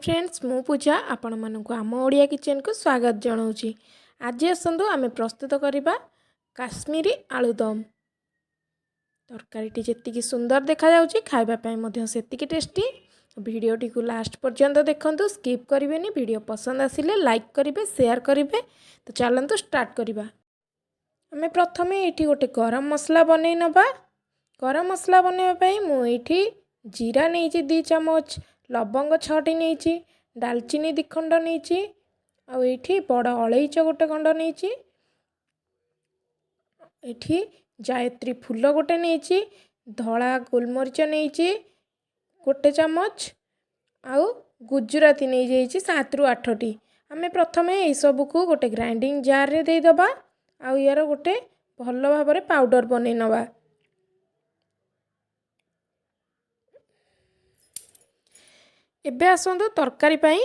Friends मु पूजा आपण मानक आम ओडिया किचन को स्वागत जनाऊँगी। आज आसतु आम प्रस्तुत करवा काश्मीरी आलूदम। तरकारी जी सुंदर देखा खावाई से टेस्टी। वीडियोटी को लास्ट पर्यंत देखंतु, स्किप करेंगे। वीडियो पसंद आसिले लाइक करेंगे, शेयर करेंगे। तो चलतु स्टार्ट करवा। आम प्रथम ये गोटे गरम मसला बनई नवा। गरम मसला बनवाई मुझे जीरा नहीं 2 चम्मच, लवंग 6टी नहीं, डालचीनी 2 खंड नहीं, आठी बड़ अलैच गोटे खंड नहीं, एठी जायत्री फूल गोटे नहीं, धला गोलमरीच नहीं गोटे चम्मच, आउ गुजराती नहीं जाइए 7 ରୁ 8टी। आम प्रथम यह सब को गोटे ग्राइंडिंग जार रे दे दबा। आउ यार गोटे भल भाव पाउडर बनै नवा। एबे आसतु तरकारी पाई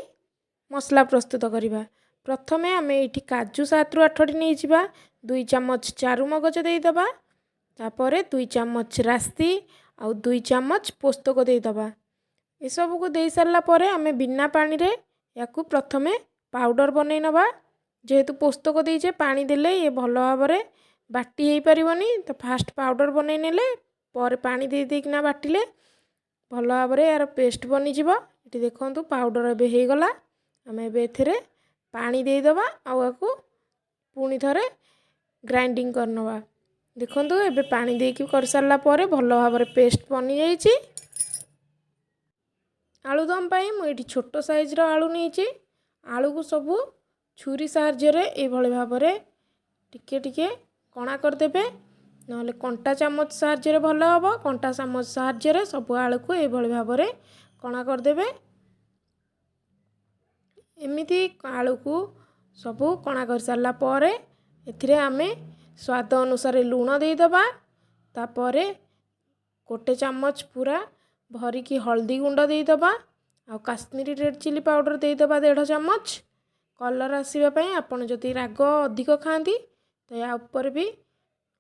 मसला प्रस्तुत करवा। प्रथमे आम ये काजू 7 ରୁ 8टी नहीं जा, 2 चम्मच चारू मगज देदबा, तापर 2 चम्मच रास्ती आउ 2 चम्मच पोस्तक देदबा। ये सब को दे सारा पर आम बिना पानी रे याकू प्रथमे पाउडर बनै नवा। जेहेतु पोस्तक देचे पानी देले ये भल भाव बाटी हो पारनी, तो फास्ट पाउडर बनै नेले पर पानी दे देकिना बाटिले भल भाव यार पेस्ट बनीज। ये देखो पाउडर एबे हो गला। आम एबे पानी देदबा आकू पुणी थे ग्राइंडिंग करनवा। देखो एबे पानी देकी कर सारा पर भल भाव पेस्ट बनी जाइए। आलूदम पाई मुझे छोट साइज आलू नहीं, आलू को सबू छुरी साहाय्य ये भाव टिके टिके कणा करदे, ना कंटा चामच साहाय्य भल हम। कंटा चामच साहाय्य सब आलू को ये भाव कणा करदे। एमिती आलू को सबू कणा कर सारा पर एथिरे आमे स्वाद अनुसार लूण देदबा। तापर गोटे चम्मच पूरा भरिकी हल्दी गुंड देदबा। आ काश्मीरी रेड चिली पाउडर देदबा 1.5 चम्मच कलर आसवाई। आपड़ जदि राग अधिक खाती तो या उपर भी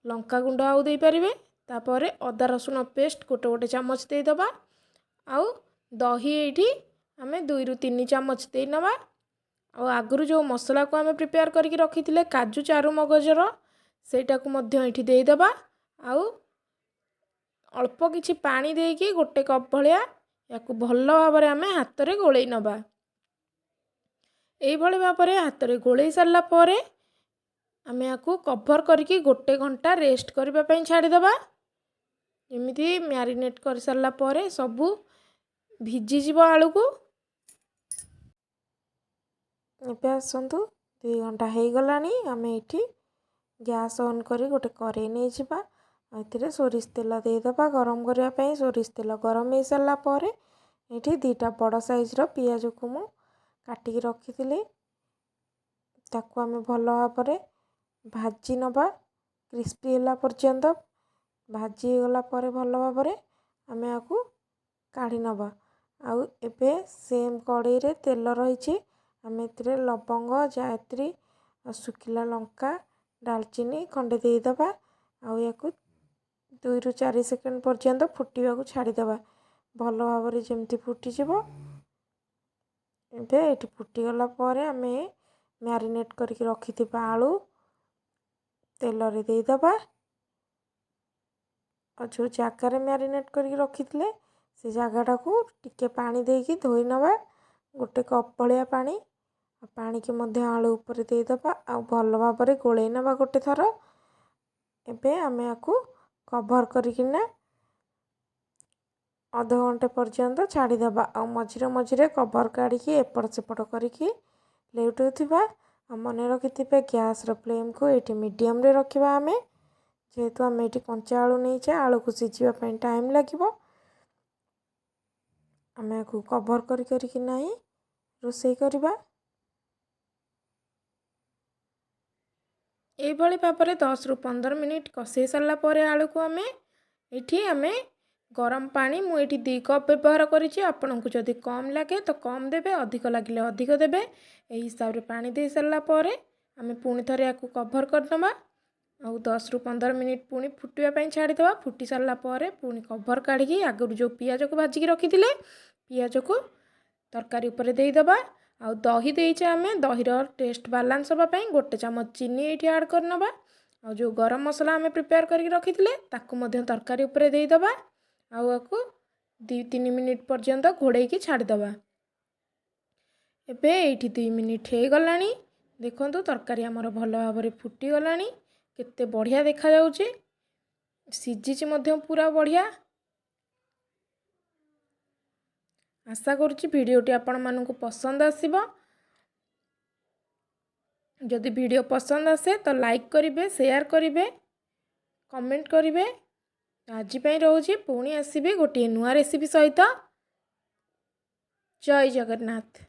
लंका गुंड आउ दे पारे। तापर अदा रसुण पेस्ट गोटे गोटे चम्मच देदबा। आउ दही ये आम 2 ରୁ 3 चम्मच दे नवा। आगुरी जो मसला को आम प्रिपेयर करके रखी थे काजू चारू मगजर सेटा को मध्य ये देदबा। आउ अल्प किछि पानी देकी गोटे कप भलिया याकू भल भाव आम हाथ में गोल नवा। यही भाव हाथ में गोल सारा पर आम याकू कभर करके गोटे घंटा रेस्ट करने छाड़ीदबा। एमती मैरिनेट कर सारा पर सबू भिजिज आलू को। एबे आसतु 2 घंटा हो गला। आम ये गैस ऑन करी गोटे कड़े नहीं जावा। ये सोरिष तेल देदबा गरम करने। सोरिष तेल गरम हो सारा पर ये 2टा बड़ साइज पियाज को मु काटिकी रखी ताकू आम भल भाव भाजी नवा क्रिस्पी होला पर्यंत। भाजी गला पर भल भाव आम आपको काढ़ी नवा। आउ एबे सेम कड़े रे तेल रही आम ए लवंग जायत्री सुखिला लंका डालचीनी खंडे देदबा। आउ याकू 2 ରୁ 4 सेकेंड पर्यंत फुटा को छाड़ीदबा भल भाव जमती फुटीज। एबे ये फुटीगला पर आम मैरिनेट करके रखि आलू तेल रे देदबा। और जो जगार मैरिनेट करके रखी थे से जगटा को टिके पानी देकी धोई नवा। गोटे कप भलिया पानी पानी की मध्य आलू ऊपर देदबा। आ भल भाव गोल नवा गोटे थर। एबे आम आपको कभर करकिना आधा घंटे पर्यंत छाड़ीदबा। आ मझिरे मझिरे कभर काढ़ी एपट सेपट करके लेउटुथिबा। मन रखि गैस फ्लेम को ये मीडियम रे रखिबा। आम जेहेतु आम ये कंचा आलू नहीं आलू को सीझापी टाइम लगे। आम आपको कभर करके नहीं रोसई करवा। यही भाव 10 ରୁ 15 मिनिट कषे सारा पर आलू को आम ये गरम पानी मुझे 2 कप व्यवहार करी। आपन को जदि कम लगे तो कम देवे, अधिक लगे अधिक देवे। यही हिसाब से पानी दे सारा पर आम पुणी थे या कभर करदमा। आउ 10 ରୁ 15 मिनिट पुणी फुटापी छाड़ीदे। फुटी सारा पर पुणी कभर काढ़ी आगुरी जो पियाज को भाजिकी रखी थे पियाज को तरकारी उपरे देईदबा। आउ दही देइचे आमे दहीर टेस्ट बालांस हवा पई 1 चामच चीनी एठी ऐड करनबा। आउ जो गरम मसला आमे प्रिपेयर करके रखिथिले ताकू मध्य तरकारी उपरे देईदबा। आउ आकू 2-3 मिनिट पर्यंत घोड़े की छाड़ दबा। एबे एठी 2 मिनिट हे गलानी। देखंतु तरकारी हमर भलो भाबरे फुटी गलानी। केते बढ़िया देखा जाउची। सिझिची मध्य पूरा बढ़िया। आशा करुच्ची भिडियोटी आपण मानकु पसंद आसीबो। जदि वीडियो पसंद आसे तो लाइक करिवे, शेयर करिवे, कमेंट करिवे। आज पई रहूची, पुणी आसीबे गोटे नुआ रेसिपी सहित। जय जगन्नाथ।